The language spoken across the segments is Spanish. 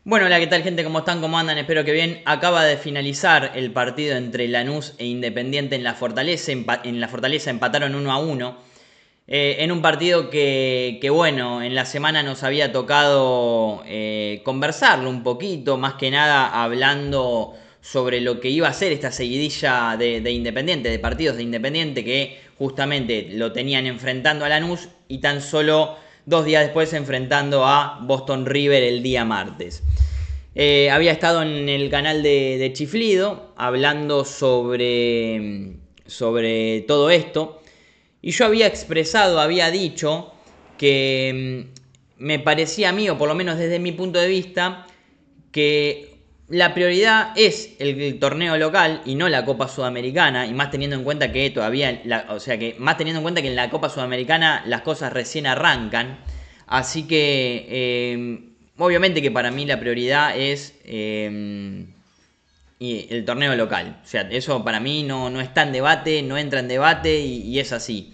Bueno, hola, ¿qué tal, gente? ¿Cómo están? ¿Cómo andan? Espero que bien. Acaba de finalizar el partido entre Lanús e Independiente en la Fortaleza. En la Fortaleza empataron 1-1. En un partido bueno, en la semana nos había tocado conversarlo un poquito, más que nada hablando sobre lo que iba a ser esta seguidilla de Independiente, de partidos de Independiente que justamente lo tenían enfrentando a Lanús y tan solo 2 días después enfrentando a Boston River el día martes. Había estado en el canal de Chiflido hablando sobre todo esto. Y yo había expresado, había dicho que me parecía a mí, o por lo menos desde mi punto de vista, que la prioridad es el torneo local y no la Copa Sudamericana, y más teniendo en cuenta que todavía, más teniendo en cuenta que en la Copa Sudamericana las cosas recién arrancan. Así que obviamente que para mí la prioridad es y el torneo local. O sea, eso para mí no está en debate, no entra en debate y es así.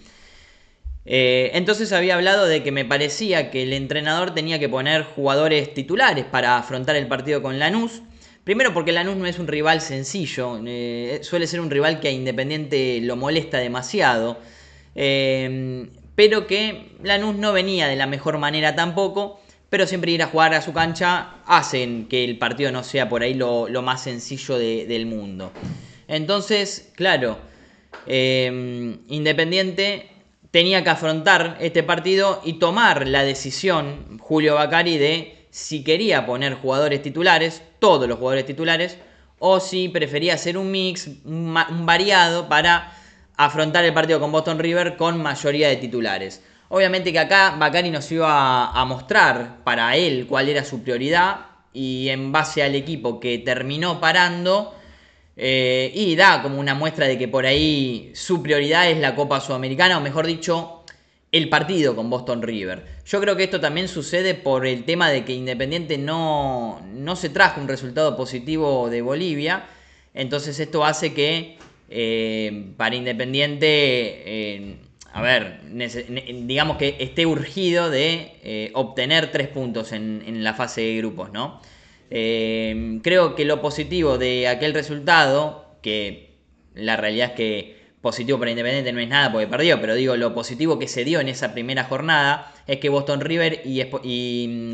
Entonces había hablado de que me parecía que el entrenador tenía que poner jugadores titulares para afrontar el partido con Lanús. Primero porque Lanús no es un rival sencillo, suele ser un rival que a Independiente lo molesta demasiado, pero que Lanús no venía de la mejor manera tampoco, pero siempre ir a jugar a su cancha hacen que el partido no sea por ahí lo más sencillo del mundo. Entonces, claro, Independiente tenía que afrontar este partido y tomar la decisión, Julio Bacari, de si quería poner jugadores titulares, todos los jugadores titulares, o si prefería hacer un mix, un variado para afrontar el partido con Boston River con mayoría de titulares. Obviamente que acá Bacari nos iba a mostrar para él cuál era su prioridad y en base al equipo que terminó parando, y da como una muestra de que por ahí su prioridad es la Copa Sudamericana, o mejor dicho, el partido con Boston River. Yo creo que esto también sucede por el tema de que Independiente no se trajo un resultado positivo de Bolivia. Entonces esto hace que para Independiente, a ver, digamos que esté urgido de obtener 3 puntos en la fase de grupos, ¿no? Creo que lo positivo de aquel resultado, que la realidad es que positivo para Independiente no es nada porque perdió, pero digo, lo positivo que se dio en esa primera jornada es que Boston River y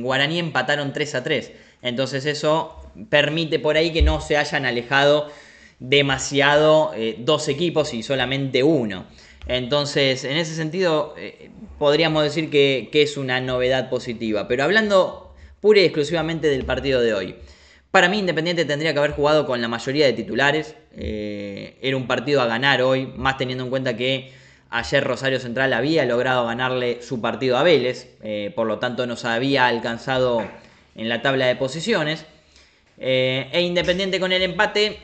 Guaraní empataron 3-3. Entonces eso permite por ahí que no se hayan alejado demasiado dos equipos y solamente uno. Entonces, en ese sentido, podríamos decir que es una novedad positiva. Pero hablando pura y exclusivamente del partido de hoy. Para mí Independiente tendría que haber jugado con la mayoría de titulares. Era un partido a ganar hoy, más teniendo en cuenta que ayer Rosario Central había logrado ganarle su partido a Vélez, por lo tanto nos había alcanzado en la tabla de posiciones. E Independiente con el empate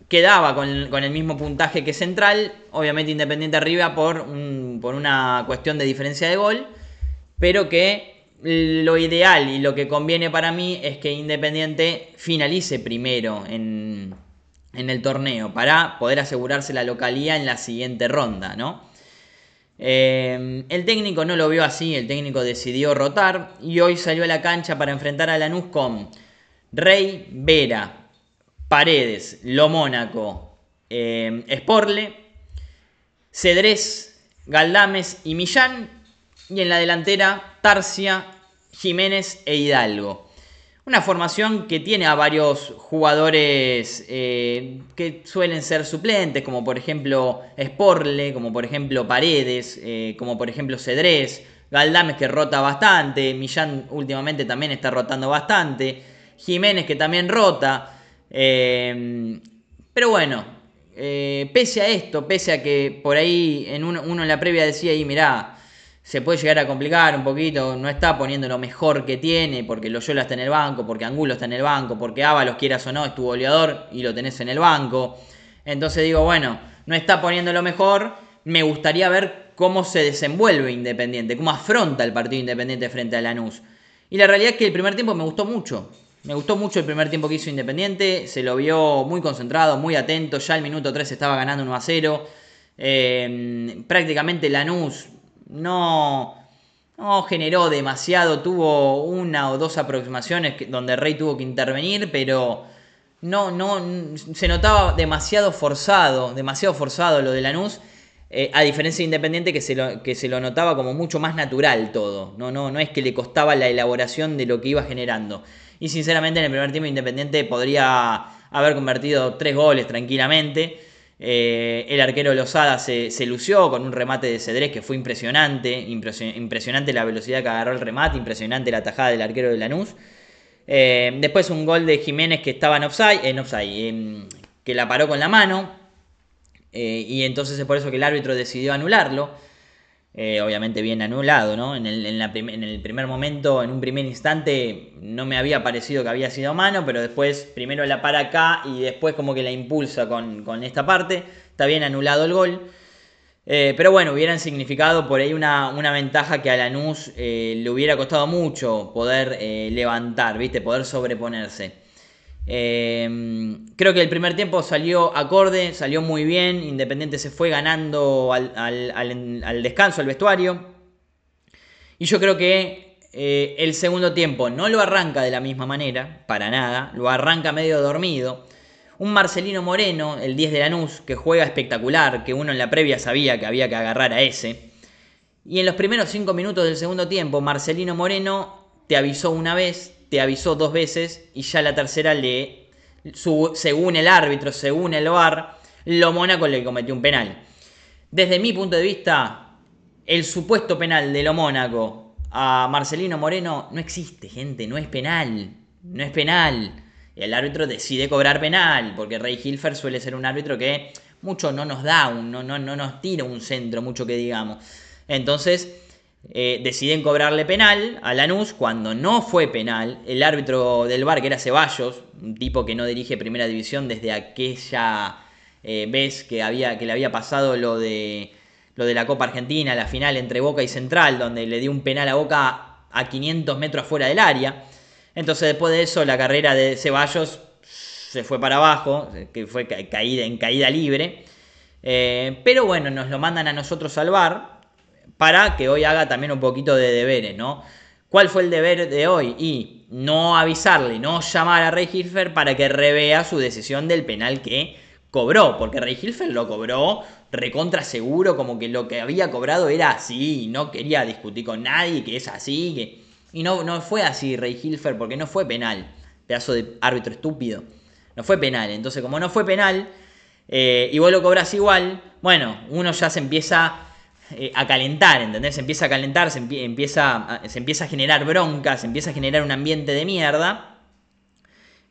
quedaba con el mismo puntaje que Central, obviamente Independiente arriba por una cuestión de diferencia de gol, pero que lo ideal y lo que conviene para mí es que Independiente finalice primero en el torneo para poder asegurarse la localía en la siguiente ronda, ¿no? El técnico no lo vio así, el técnico decidió rotar y hoy salió a la cancha para enfrentar a Lanús con Rey, Vera, Paredes, Lo Mónaco, Sporle, Cedrés, Galdames y Millán. Y en la delantera, Tarcia, Jiménez e Hidalgo. Una formación que tiene a varios jugadores que suelen ser suplentes, como por ejemplo Sporle, como por ejemplo Paredes, como por ejemplo Cedrés, Galdames que rota bastante, Millán últimamente también está rotando bastante, Jiménez que también rota. Pero bueno, pese a esto, pese a que por ahí uno en la previa decía, y mirá, se puede llegar a complicar un poquito, no está poniendo lo mejor que tiene, porque Loyola está en el banco, porque Angulo está en el banco, porque Ábalos, quieras o no, es tu goleador y lo tenés en el banco. Entonces digo, bueno, no está poniendo lo mejor, me gustaría ver cómo se desenvuelve Independiente, cómo afronta el partido Independiente frente a Lanús. Y la realidad es que el primer tiempo me gustó mucho. Me gustó mucho el primer tiempo que hizo Independiente, se lo vio muy concentrado, muy atento, ya el minuto 3 estaba ganando 1-0. Prácticamente Lanús no, No generó demasiado, tuvo una o dos aproximaciones donde Rey tuvo que intervenir, pero no se notaba demasiado forzado lo de Lanús, a diferencia de Independiente que se lo notaba como mucho más natural todo. No es que le costaba la elaboración de lo que iba generando. Y sinceramente en el primer tiempo Independiente podría haber convertido 3 goles tranquilamente. El arquero Lozada se lució con un remate de Cedrés que fue impresionante la velocidad que agarró el remate, impresionante la tajada del arquero de Lanús. Después un gol de Jiménez que estaba que la paró con la mano, y entonces es por eso que el árbitro decidió anularlo. Obviamente bien anulado, ¿no? En el primer momento, en un primer instante, no me había parecido que había sido mano, pero después primero la para acá y después como que la impulsa con esta parte. Está bien anulado el gol. Pero bueno, hubieran significado por ahí una ventaja que a Lanús le hubiera costado mucho poder levantar, ¿viste? Poder sobreponerse. Creo que el primer tiempo salió acorde, salió muy bien. Independiente se fue ganando al descanso, al vestuario. Y yo creo que el segundo tiempo no lo arranca de la misma manera, para nada. Lo arranca medio dormido. Un Marcelino Moreno, el 10 de Lanús, que juega espectacular, que uno en la previa sabía que había que agarrar a ese. Y en los primeros 5 minutos del segundo tiempo, Marcelino Moreno te avisó una vez, te avisó 2 veces, y ya la tercera según el árbitro, según el VAR, lo Mónaco le cometió un penal. Desde mi punto de vista, el supuesto penal de lo Mónaco a Marcelino Moreno no existe, gente, no es penal. No es penal. El árbitro decide cobrar penal, porque Rey Hilfer suele ser un árbitro que mucho no nos da, no nos tira un centro, mucho que digamos. Entonces deciden cobrarle penal a Lanús cuando no fue penal. El árbitro del VAR, que era Ceballos, un tipo que no dirige primera división desde aquella vez que le había pasado lo de la Copa Argentina, la final entre Boca y Central, donde le dio un penal a Boca a 500 metros fuera del área. Entonces después de eso la carrera de Ceballos se fue para abajo, que fue en caída libre. Pero bueno, nos lo mandan a nosotros al VAR para que hoy haga también un poquito de deberes, ¿no? ¿Cuál fue el deber de hoy? Y no avisarle, no llamar a Rey Hilfer para que revea su decisión del penal que cobró, porque Rey Hilfer lo cobró recontra seguro, como que lo que había cobrado era así, no quería discutir con nadie, que es así, y no fue así Rey Hilfer, porque no fue penal, pedazo de árbitro estúpido, no fue penal. Entonces como no fue penal, y vos lo cobras igual, bueno, uno ya se empieza a calentar, ¿entendés? Se empieza a calentar, se empieza a generar bronca, se empieza a generar un ambiente de mierda.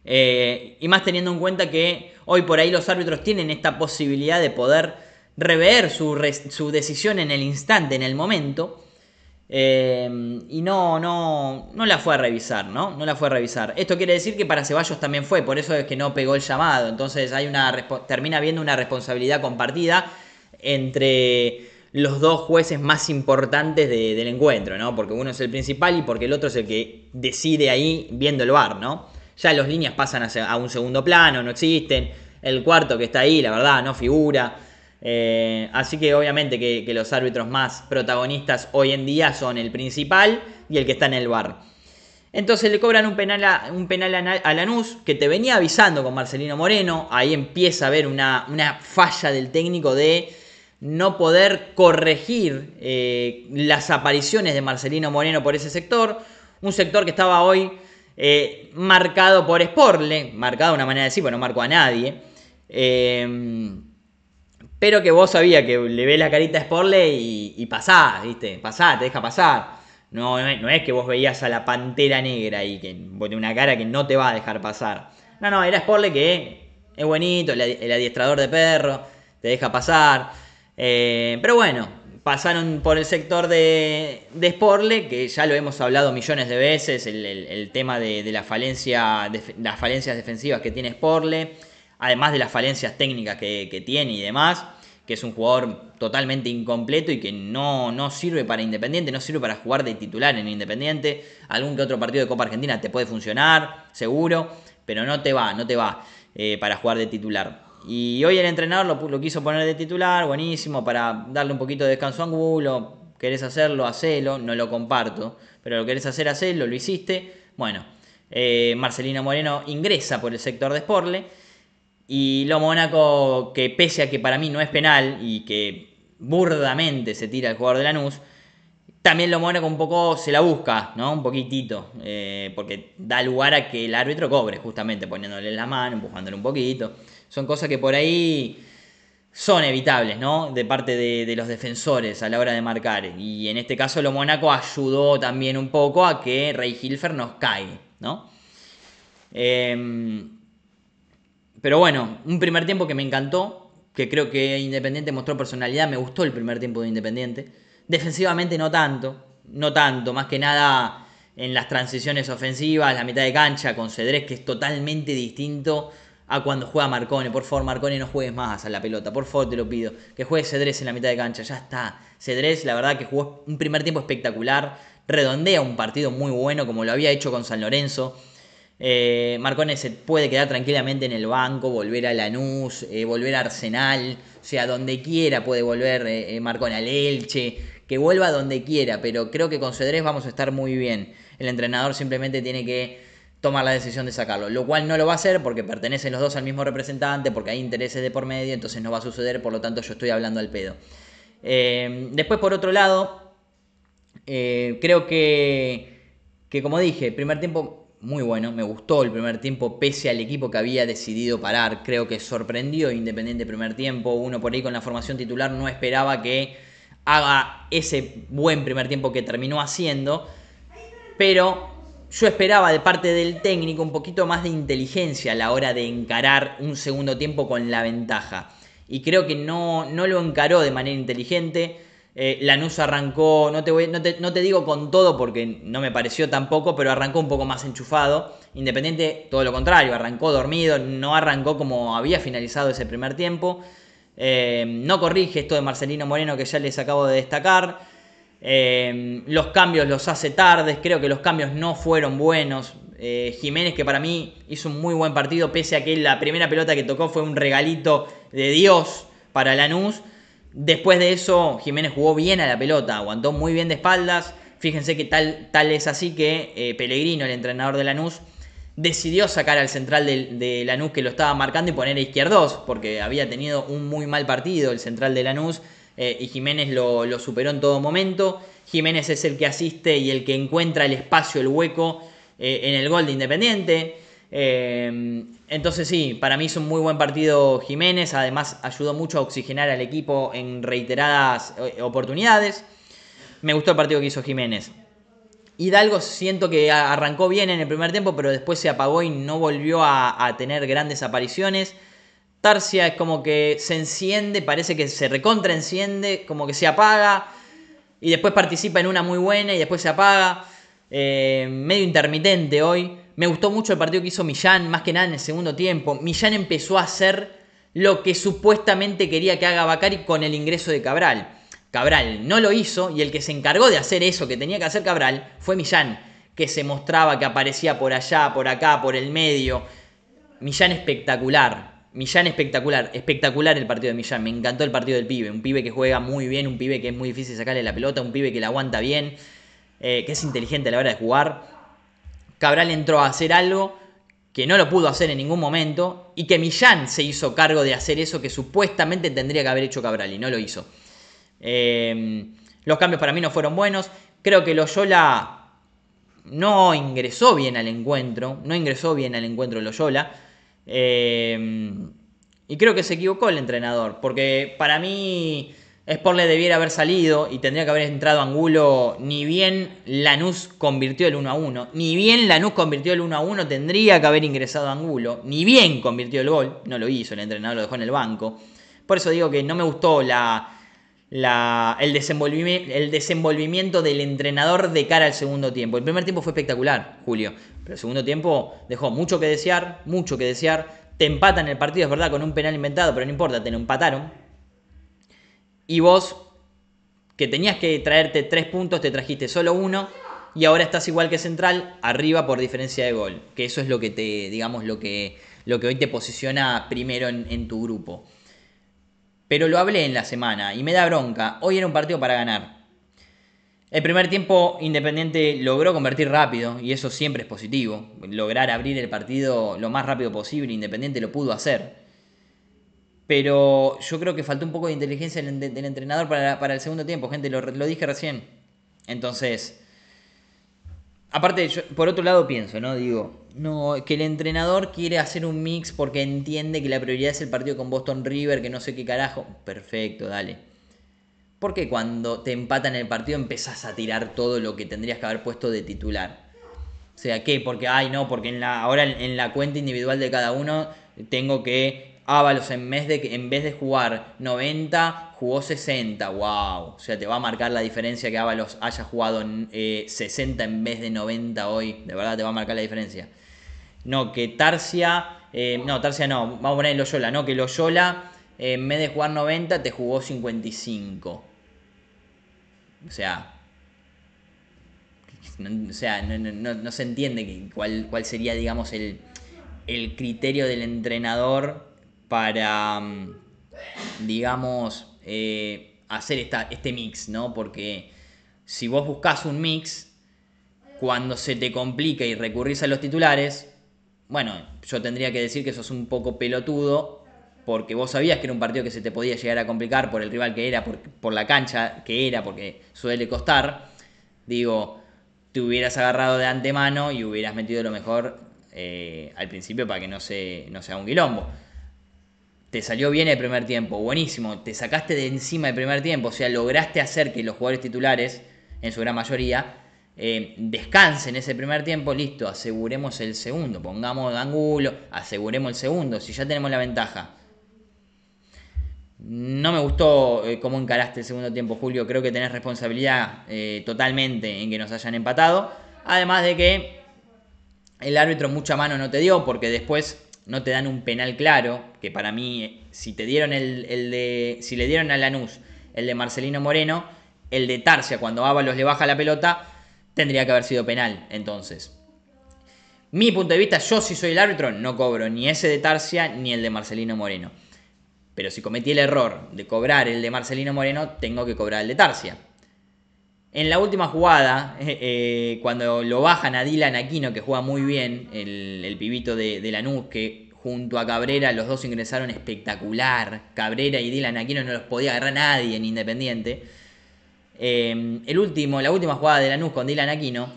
Y más teniendo en cuenta que hoy por ahí los árbitros tienen esta posibilidad de poder rever su decisión en el instante, en el momento. Y no la fue a revisar, ¿no? No la fue a revisar. Esto quiere decir que para Ceballos también fue, por eso es que no pegó el llamado. Entonces termina habiendo una responsabilidad compartida entre los dos jueces más importantes del encuentro, ¿no? Porque uno es el principal y porque el otro es el que decide ahí viendo el VAR, ¿no? Ya las líneas pasan a un segundo plano, no existen. El cuarto que está ahí, la verdad, no figura. Así que obviamente que los árbitros más protagonistas hoy en día son el principal y el que está en el VAR. Entonces le cobran un penal a Lanús, que te venía avisando con Marcelino Moreno. Ahí empieza a haber una falla del técnico de no poder corregir las apariciones de Marcelino Moreno por ese sector. Un sector que estaba hoy marcado por Sporle, marcado de una manera de decir, bueno, no marcó a nadie. Pero que vos sabías que le ves la carita a Sporle y pasás, ¿viste? Pasás, te deja pasar. No es que vos veías a la Pantera Negra y que tiene una cara que no te va a dejar pasar. No, era Sporle que es buenito, el adiestrador de perro, te deja pasar. Pero bueno, pasaron por el sector de Sporle, que ya lo hemos hablado millones de veces, el tema de las falencias defensivas que tiene Sporle, además de las falencias técnicas que tiene y demás, que es un jugador totalmente incompleto y que no sirve para Independiente, no sirve para jugar de titular en Independiente. Algún que otro partido de Copa Argentina te puede funcionar, seguro, pero no te va para jugar de titular. Y hoy el entrenador lo quiso poner de titular, buenísimo, para darle un poquito de descanso a Angulo, querés hacerlo, hacelo, no lo comparto, pero lo querés hacer, hacelo, lo hiciste. Bueno, Marcelino Moreno ingresa por el sector de Sportle. Y lo Mónaco, que pese a que para mí no es penal y que burdamente se tira el jugador de Lanús, también lo Mónaco un poco se la busca, ¿no? Un poquitito, porque da lugar a que el árbitro cobre, justamente poniéndole la mano, empujándole un poquito. Son cosas que por ahí son evitables, ¿no? De parte de los defensores a la hora de marcar. Y en este caso lo Mónaco ayudó también un poco a que Rey Hilfer nos caiga, ¿no? Pero bueno, un primer tiempo que me encantó, que creo que Independiente mostró personalidad, me gustó el primer tiempo de Independiente. Defensivamente no tanto, más que nada en las transiciones ofensivas, la mitad de cancha con Cedrés, que es totalmente distinto a cuando juega Marcone. Por favor, Marcone, no juegues más a la pelota, por favor te lo pido, que juegue Cedrés en la mitad de cancha, ya está. Cedrés, la verdad que jugó un primer tiempo espectacular, redondea un partido muy bueno como lo había hecho con San Lorenzo. Marcone se puede quedar tranquilamente en el banco, volver a Lanús, volver a Arsenal, o sea, donde quiera puede volver Marcone al Elche, que vuelva donde quiera, pero creo que con Cedrés vamos a estar muy bien. El entrenador simplemente tiene que tomar la decisión de sacarlo, lo cual no lo va a hacer porque pertenecen los dos al mismo representante, porque hay intereses de por medio, entonces no va a suceder, por lo tanto yo estoy hablando al pedo. Después, por otro lado, creo que como dije, primer tiempo muy bueno, me gustó el primer tiempo pese al equipo que había decidido parar, creo que sorprendió Independiente primer tiempo, uno por ahí con la formación titular no esperaba que haga ese buen primer tiempo que terminó haciendo, pero yo esperaba de parte del técnico un poquito más de inteligencia a la hora de encarar un segundo tiempo con la ventaja, y creo que no lo encaró de manera inteligente. Lanús arrancó, no te digo con todo porque no me pareció tampoco, pero arrancó un poco más enchufado. Independiente, todo lo contrario, arrancó dormido, no arrancó como había finalizado ese primer tiempo. No corrige esto de Marcelino Moreno que ya les acabo de destacar. Los cambios los hace tardes, creo que los cambios no fueron buenos. Jiménez, que para mí hizo un muy buen partido, pese a que la primera pelota que tocó fue un regalito de Dios para Lanús. Después de eso, Jiménez jugó bien a la pelota, aguantó muy bien de espaldas. Fíjense que tal es así que Pellegrino, el entrenador de Lanús, decidió sacar al central de Lanús que lo estaba marcando y poner a Izquierdos, porque había tenido un muy mal partido el central de Lanús, y Jiménez lo superó en todo momento. Jiménez es el que asiste y el que encuentra el espacio, el hueco en el gol de Independiente. Entonces sí, para mí hizo un muy buen partido Jiménez, además ayudó mucho a oxigenar al equipo en reiteradas oportunidades. Me gustó el partido que hizo Jiménez. Hidalgo siento que arrancó bien en el primer tiempo, pero después se apagó y no volvió a tener grandes apariciones. Tarsia es como que se enciende, parece que se recontraenciende, como que se apaga y después participa en una muy buena y después se apaga. Medio intermitente hoy. Me gustó mucho el partido que hizo Millán, más que nada en el segundo tiempo. Millán empezó a hacer lo que supuestamente quería que haga Bacari con el ingreso de Cabral. Cabral no lo hizo y el que se encargó de hacer eso que tenía que hacer Cabral fue Millán, que se mostraba, que aparecía por allá, por acá, por el medio. Millán espectacular. Millán espectacular. Espectacular el partido de Millán. Me encantó el partido del pibe. Un pibe que juega muy bien, un pibe que es muy difícil sacarle la pelota, un pibe que la aguanta bien, que es inteligente a la hora de jugar. Cabral entró a hacer algo que no lo pudo hacer en ningún momento y que Millán se hizo cargo de hacer eso que supuestamente tendría que haber hecho Cabral y no lo hizo. Los cambios para mí no fueron buenos. Creo que Loyola no ingresó bien al encuentro. No ingresó bien al encuentro Loyola. Y creo que se equivocó el entrenador. Porque para mí Sportle debiera haber salido y tendría que haber entrado Angulo. Ni bien Lanús convirtió el 1-1. Ni bien Lanús convirtió el 1-1 tendría que haber ingresado Angulo. Ni bien convirtió el gol. No lo hizo, el entrenador lo dejó en el banco. Por eso digo que no me gustó el desenvolvimiento del entrenador de cara al segundo tiempo. El primer tiempo fue espectacular, Julio, pero el segundo tiempo dejó mucho que desear, mucho que desear. Te empatan el partido, es verdad, con un penal inventado, pero no importa, te lo empataron. Y vos, que tenías que traerte 3 puntos, te trajiste solo 1 y ahora estás igual que Central, arriba por diferencia de gol, que eso es lo que digamos, lo que hoy te posiciona primero en tu grupo. Pero lo hablé en la semana y me da bronca. Hoy era un partido para ganar. El primer tiempo Independiente logró convertir rápido y eso siempre es positivo. Lograr abrir el partido lo más rápido posible, Independiente lo pudo hacer. Pero yo creo que faltó un poco de inteligencia del entrenador para el segundo tiempo, gente, lo dije recién. Entonces, aparte, yo, por otro lado pienso, ¿no? Digo, no, que el entrenador quiere hacer un mix porque entiende que la prioridad es el partido con Boston River, que no sé qué carajo. Perfecto, dale. ¿Por qué cuando te empatan el partido empezás a tirar todo lo que tendrías que haber puesto de titular? O sea, ¿qué? Porque, ay, no, porque ahora en la cuenta individual de cada uno tengo que Ábalos en vez de jugar 90, jugó 60. ¡Wow! O sea, te va a marcar la diferencia que Ábalos haya jugado 60 en vez de 90 hoy. De verdad te va a marcar la diferencia. No, que Tarsia... no, Tarsia no. Vamos a poner Loyola. No, que Loyola en vez de jugar 90 te jugó 55. O sea, no se entiende cuál sería, digamos, el criterio del entrenador para, digamos, hacer este mix, ¿no? Porque si vos buscás un mix, cuando se te complica y recurrís a los titulares, bueno, yo tendría que decir que sos un poco pelotudo porque vos sabías que era un partido que se te podía llegar a complicar por el rival que era, por la cancha que era, porque suele costar. Digo, te hubieras agarrado de antemano y hubieras metido lo mejor al principio para que no sea un quilombo. Te salió bien el primer tiempo, buenísimo, te sacaste de encima el primer tiempo, o sea, lograste hacer que los jugadores titulares, en su gran mayoría, descansen ese primer tiempo, listo, aseguremos el segundo, pongamos ángulo, aseguremos el segundo, si ya tenemos la ventaja. No me gustó cómo encaraste el segundo tiempo, Julio. Creo que tenés responsabilidad totalmente en que nos hayan empatado. Además de que el árbitro mucha mano no te dio porque después no te dan un penal claro. Que para mí, si te dieron si le dieron a Lanús el de Marcelino Moreno, el de Tarsia cuando Ábalos le baja la pelota, tendría que haber sido penal. Entonces, mi punto de vista, yo si soy el árbitro, no cobro ni ese de Tarsia ni el de Marcelino Moreno. Pero si cometí el error de cobrar el de Marcelino Moreno, tengo que cobrar el de Tarsia. En la última jugada, cuando lo bajan a Dylan Aquino, que juega muy bien, el pibito de Lanús, que junto a Cabrera los dos ingresaron espectacular. Cabrera y Dylan Aquino no los podía agarrar nadie en Independiente. La última jugada de Lanús con Dylan Aquino,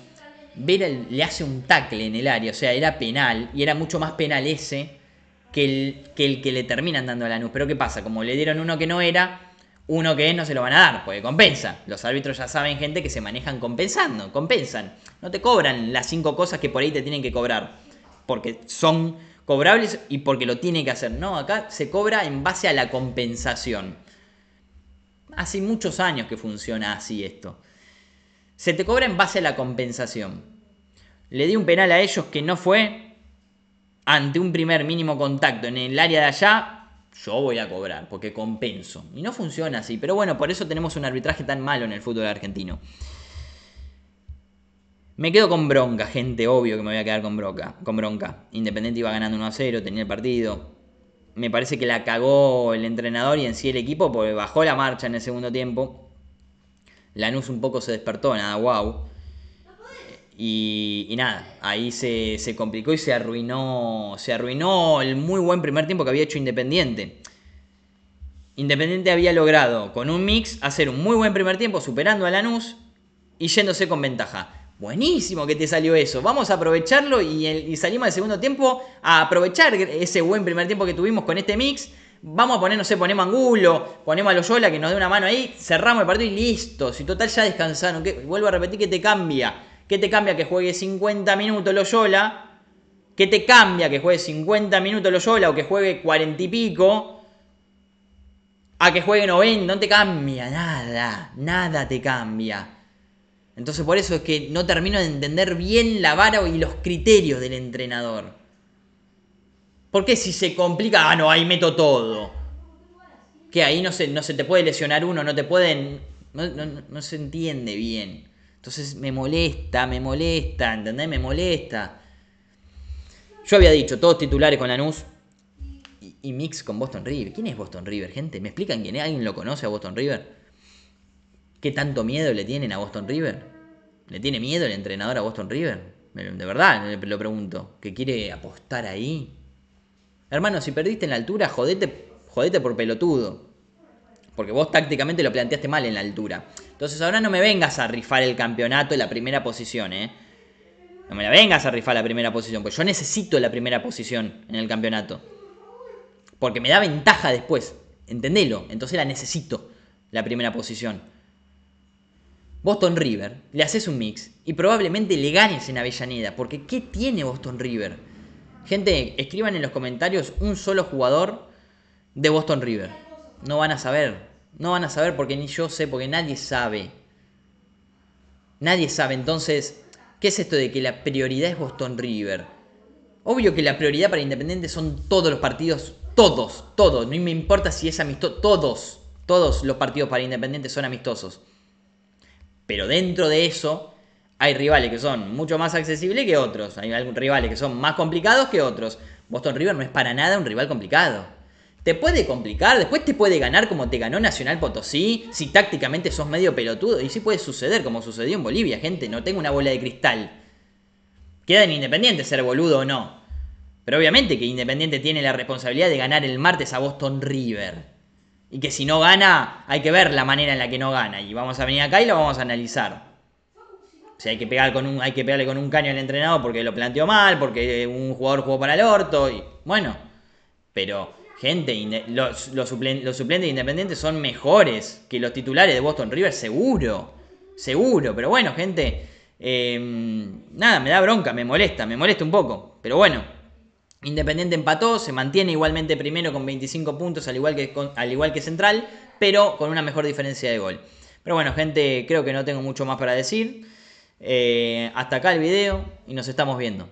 Vera le hace un tackle en el área, o sea, era penal, y era mucho más penal ese que el que le terminan dando a Lanús. Pero ¿qué pasa? Como le dieron uno que no era, uno que es no se lo van a dar, porque compensa. Los árbitros ya saben, gente, que se manejan compensando, compensan. No te cobran las 5 cosas que por ahí te tienen que cobrar, porque son cobrables y porque lo tienen que hacer. No, acá se cobra en base a la compensación. Hace muchos años que funciona así esto. Se te cobra en base a la compensación. Le di un penal a ellos que no fue. Ante un primer mínimo contacto en el área de allá, yo voy a cobrar, porque compenso. Y no funciona así, pero bueno, por eso tenemos un arbitraje tan malo en el fútbol argentino. Me quedo con bronca, gente, obvio que me voy a quedar con bronca. Independiente iba ganando 1-0, tenía el partido. Me parece que la cagó el entrenador y en sí el equipo, porque bajó la marcha en el segundo tiempo. Lanús un poco se despertó, nada, wow. Y nada, ahí se complicó y se arruinó el muy buen primer tiempo que había hecho Independiente. Independiente había logrado con un mix hacer un muy buen primer tiempo superando a Lanús y yéndose con ventaja. Buenísimo que te salió eso, vamos a aprovecharlo y salimos al segundo tiempo a aprovechar ese buen primer tiempo que tuvimos con este mix. Vamos a poner, no sé, ponemos Angulo, ponemos a Loyola que nos dé una mano ahí, cerramos el partido y listo. Si total ya descansaron, vuelvo a repetir que te cambia. ¿Qué te cambia que juegue 50 minutos Loyola? ¿Qué te cambia que juegue 50 minutos Loyola o que juegue 40 y pico? A que juegue 90, no te cambia nada, nada te cambia. Entonces por eso es que no termino de entender bien la vara y los criterios del entrenador. ¿Por qué si se complica, no, ahí meto todo? Que ahí no se te puede lesionar uno, no te pueden... No se entiende bien. Entonces me molesta, ¿entendés? Me molesta. Yo había dicho, todos titulares con Lanús y mix con Boston River. ¿Quién es Boston River, gente? ¿Me explican quién es? ¿Alguien lo conoce a Boston River? ¿Qué tanto miedo le tienen a Boston River? ¿Le tiene miedo el entrenador a Boston River? De verdad, lo pregunto. ¿Que quiere apostar ahí? Hermano, si perdiste en la altura, jodete por pelotudo. Porque vos tácticamente lo planteaste mal en la altura. Entonces ahora no me vengas a rifar el campeonato en la primera posición, ¿eh? No me la vengas a rifar la primera posición, pues yo necesito la primera posición en el campeonato. Porque me da ventaja después, entendelo. Entonces la necesito, la primera posición. Boston River, le haces un mix y probablemente le ganes en Avellaneda. Porque ¿qué tiene Boston River? Gente, escriban en los comentarios un solo jugador de Boston River. No van a saber. No van a saber porque ni yo sé, porque nadie sabe. Nadie sabe. Entonces, ¿qué es esto de que la prioridad es Boston River? Obvio que la prioridad para Independiente son todos los partidos. Todos. No me importa si es amistoso. Todos los partidos para Independiente son amistosos. Pero dentro de eso hay rivales que son mucho más accesibles que otros. Hay algunos rivales que son más complicados que otros. Boston River no es para nada un rival complicado. Te puede complicar, después te puede ganar como te ganó Nacional Potosí, si tácticamente sos medio pelotudo. Y sí puede suceder como sucedió en Bolivia, gente. No tengo una bola de cristal. Queda en Independiente ser boludo o no. Pero obviamente que Independiente tiene la responsabilidad de ganar el martes a Boston River. Y que si no gana, hay que ver la manera en la que no gana. Y vamos a venir acá y lo vamos a analizar. O sea, hay que pegarle con un caño al entrenador porque lo planteó mal, porque un jugador jugó para el orto. Y bueno, pero gente, los suplentes de Independiente son mejores que los titulares de Boston River, seguro. Pero bueno, gente, nada, me da bronca, me molesta un poco. Pero bueno, Independiente empató, se mantiene igualmente primero con 25 puntos, al igual que Central, pero con una mejor diferencia de gol. Pero bueno, gente, creo que no tengo mucho más para decir. Hasta acá el video y nos estamos viendo.